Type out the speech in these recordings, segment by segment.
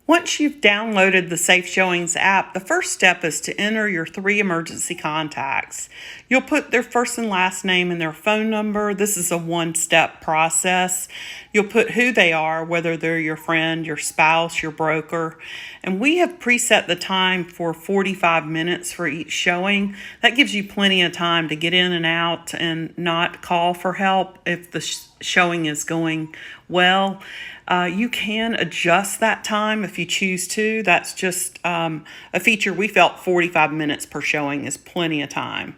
Once you've downloaded the Safe Showings app, the first step is to enter your 3 emergency contacts. You'll put their first and last name and their phone number. This is a one-step process. You'll put who they are, whether they're your friend, your spouse, your broker. And we have preset the time for 45 minutes for each showing. That gives you plenty of time to get in and out and not call for help if the showing is going well. You can adjust that time if you choose to. That's just a feature. We felt 45 minutes per showing is plenty of time.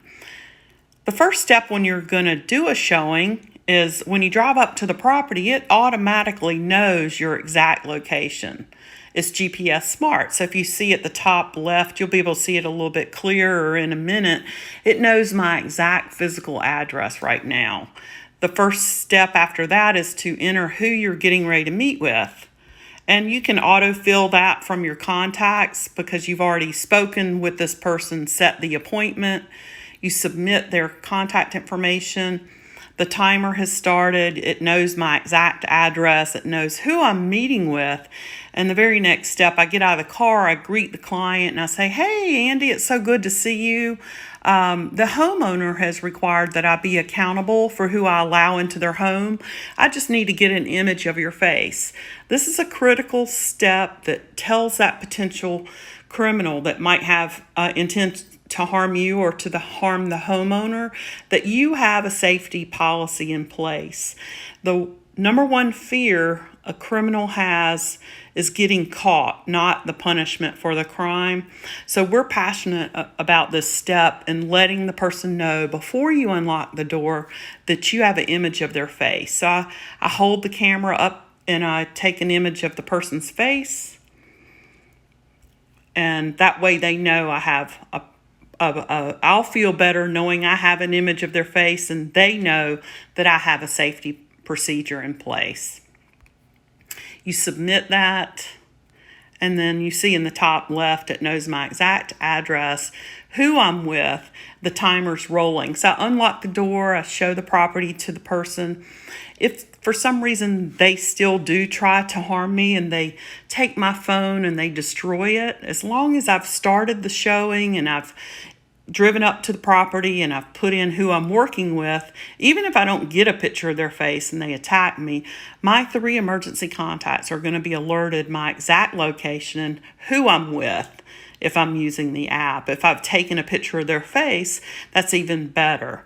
The first step when you're going to do a showing is when you drive up to the property, it automatically knows your exact location. It's GPS smart. So if you see at the top left, you'll be able to see it a little bit clearer in a minute. It knows my exact physical address right now. The first step after that is to enter who you're getting ready to meet with. And you can autofill that from your contacts because you've already spoken with this person, set the appointment. You submit their contact information. The timer has started. It knows my exact address. It knows who I'm meeting with. And the very next step, I get out of the car, I greet the client, and I say, "Hey, Andy, it's so good to see you. The homeowner has required that I be accountable for who I allow into their home. I just need to get an image of your face." This is a critical step that tells that potential criminal that might have intent to harm you or to harm the homeowner that you have a safety policy in place. The number one fear a criminal has is getting caught, not the punishment for the crime. So we're passionate about this step and letting the person know before you unlock the door that you have an image of their face. So I hold the camera up and I take an image of the person's face. And that way they know I have I'll feel better knowing I have an image of their face, and they know that I have a safety procedure in place. You submit that, and then you see in the top left, it knows my exact address, who I'm with, the timer's rolling. So I unlock the door, I show the property to the person. If for some reason they still do try to harm me and they take my phone and they destroy it, as long as I've started the showing and I've driven up to the property and I've put in who I'm working with, even if I don't get a picture of their face and they attack me, my 3 emergency contacts are going to be alerted my exact location and who I'm with if I'm using the app. If I've taken a picture of their face, that's even better.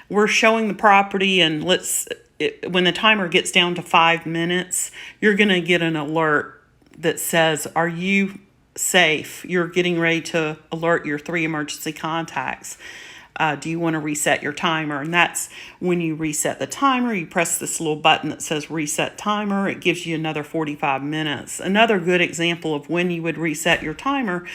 We're showing the property, and when the timer gets down to 5 minutes, you're going to get an alert that says, "Are you safe?" You're getting ready to alert your 3 emergency contacts. Do you want to reset your timer? And that's when you reset the timer, you press this little button that says reset timer. It gives you another 45 minutes. Another good example of when you would reset your timer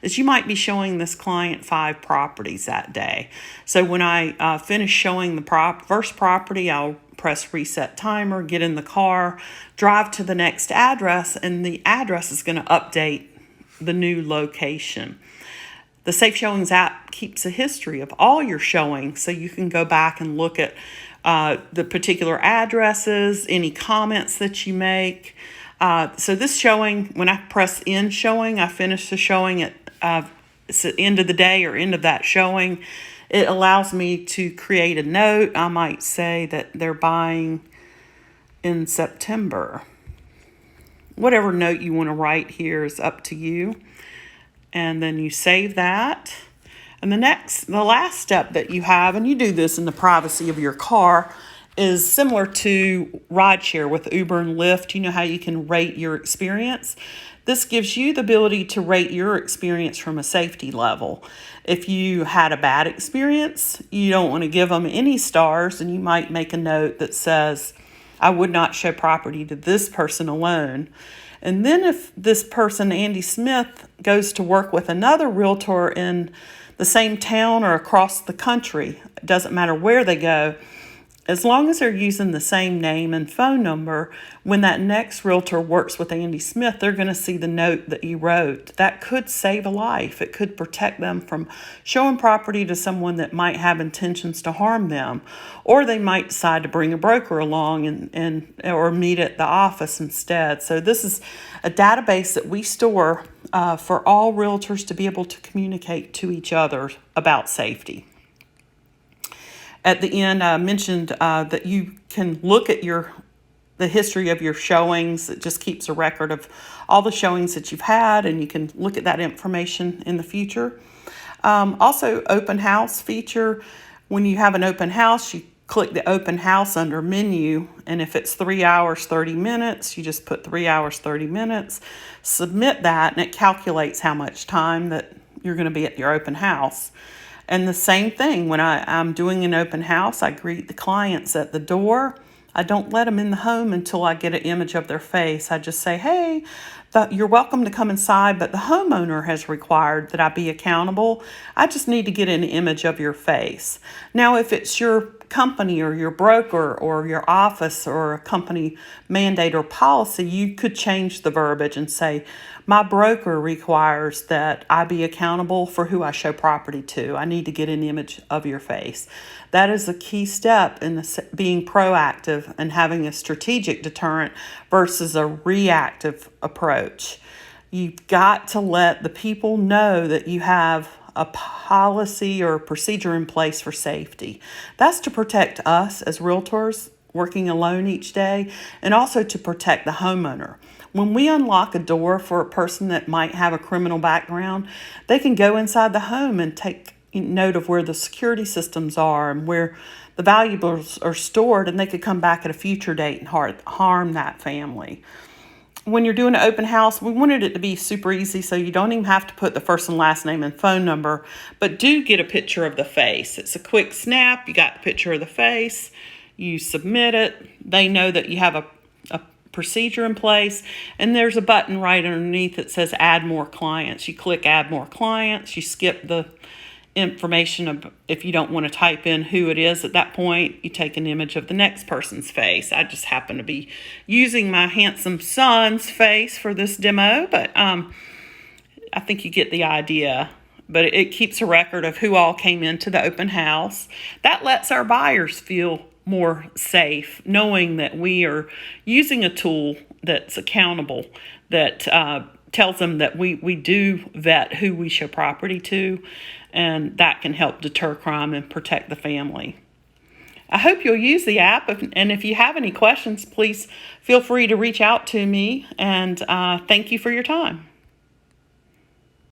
is you might be showing this client 5 properties that day. So when I finish showing the first property, I'll press reset timer, get in the car, drive to the next address, and the address is going to update the new location. The Safe Showings app keeps a history of all your showings, so you can go back and look at the particular addresses, any comments that you make. So this showing, when I press end showing, I finish the showing at it's the end of the day or end of that showing. It allows me to create a note. I might say that they're buying in September. Whatever note you want to write here is up to you. And then you save that. And the last step that you have, and you do this in the privacy of your car, is similar to rideshare with Uber and Lyft. You know how you can rate your experience? This gives you the ability to rate your experience from a safety level. If you had a bad experience, you don't want to give them any stars, and you might make a note that says, "I would not show property to this person alone." And then if this person, Andy Smith, goes to work with another realtor in the same town or across the country, it doesn't matter where they go, As long as they're using the same name and phone number, when that next realtor works with Andy Smith, they're going to see the note that you wrote. That could save a life. It could protect them from showing property to someone that might have intentions to harm them. Or they might decide to bring a broker along or meet at the office instead. So this is a database that we store for all realtors to be able to communicate to each other about safety. At the end, I mentioned that you can look at the history of your showings. It just keeps a record of all the showings that you've had, and you can look at that information in the future. Also, open house feature. When you have an open house, you click the open house under menu, and if it's 3 hours, 30 minutes, you just put 3 hours, 30 minutes, submit that, and it calculates how much time that you're going to be at your open house. And the same thing, when I'm doing an open house, I greet the clients at the door. I don't let them in the home until I get an image of their face. I just say, hey, you're welcome to come inside, but the homeowner has required that I be accountable. I just need to get an image of your face. Now, if it's your company or your broker or your office or a company mandate or policy, you could change the verbiage and say, my broker requires that I be accountable for who I show property to. I need to get an image of your face. That is a key step in being proactive and having a strategic deterrent versus a reactive approach. You've got to let the people know that you have a policy or a procedure in place for safety. That's to protect us as realtors working alone each day, and also to protect the homeowner. When we unlock a door for a person that might have a criminal background, they can go inside the home and take note of where the security systems are and where the valuables are stored, and they could come back at a future date and harm that family. When you're doing an open house, we wanted it to be super easy, so you don't even have to put the first and last name and phone number, but do get a picture of the face. It's a quick snap. You got the picture of the face. You submit it. They know that you have a procedure in place, and there's a button right underneath that says add more clients. You click add more clients. You skip the information of, if you don't want to type in who it is at that point, you take an image of the next person's face. I just happen to be using my handsome son's face for this demo, but I think you get the idea. But it keeps a record of who all came into the open house. That lets our buyers feel more safe, knowing that we are using a tool that's accountable, that tells them that we do vet who we show property to, and that can help deter crime and protect the family. I hope you'll use the app, and if you have any questions, please feel free to reach out to me, and thank you for your time.